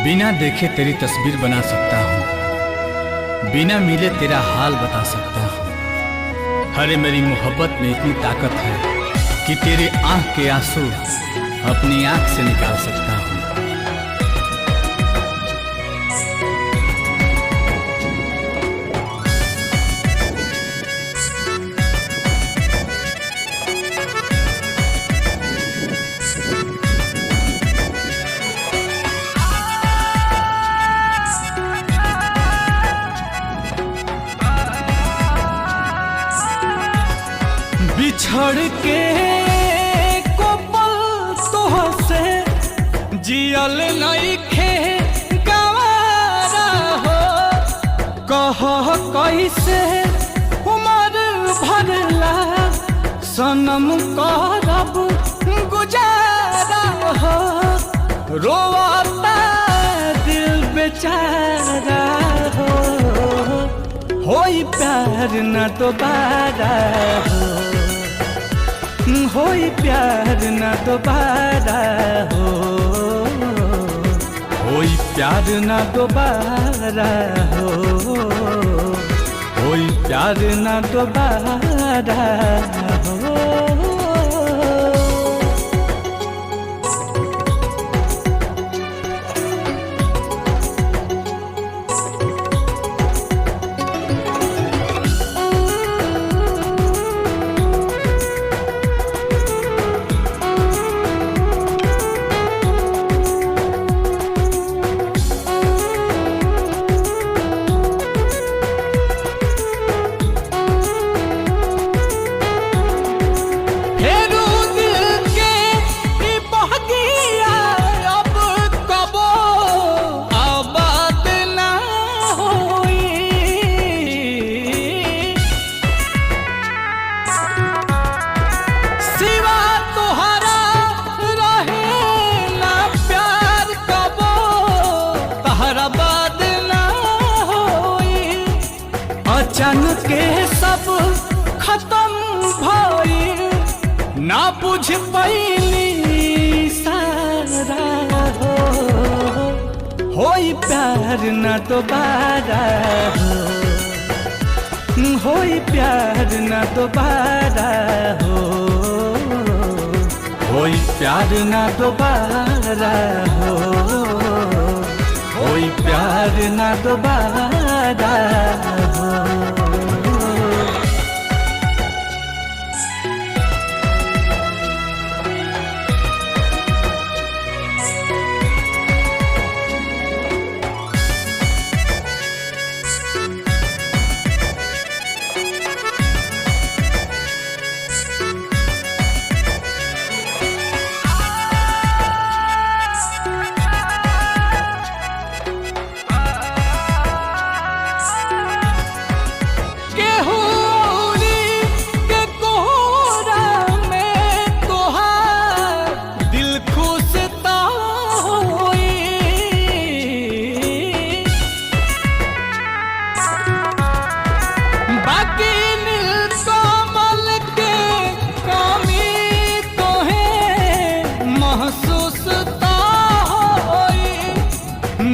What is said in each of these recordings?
बिना देखे तेरी तस्वीर बना सकता हूँ, बिना मिले तेरा हाल बता सकता हूँ। अरे मेरी मोहब्बत में इतनी ताकत है कि तेरे आँख के आंसू अपनी आँख से निकाल सकता हूँ। बिछड़ के को पल तोहसे जियल नइखे गवारा हो। कह कैसे उमर भरला सनम करब गुजारा हो। रोवाता दिल बेचारा हो, होई प्यार न दोबारा हो, होई प्यार न दोबारा हो, होई प्यार न दोबारा हो, होई प्यार न दोबारा हो। अचानक के सब खत्म भइल, ना बुझ पैली सारा हो। होई प्यार न दोबारा हो, होई प्यार न दोबारा हो, होई प्यार न दोबारा हो, होई प्यार न दोबारा हो।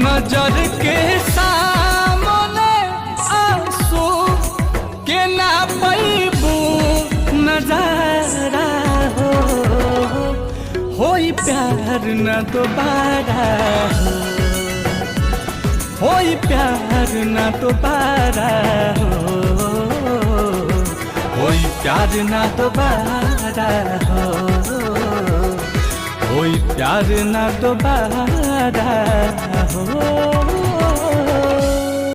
नजर के सामने आंसू के ना पैबू नजारा हो। होई प्यार न दोबारा हो, होई प्यार न दोबारा हो, होई प्यार न दोबारा हो, होई प्यार न दोबारा हो।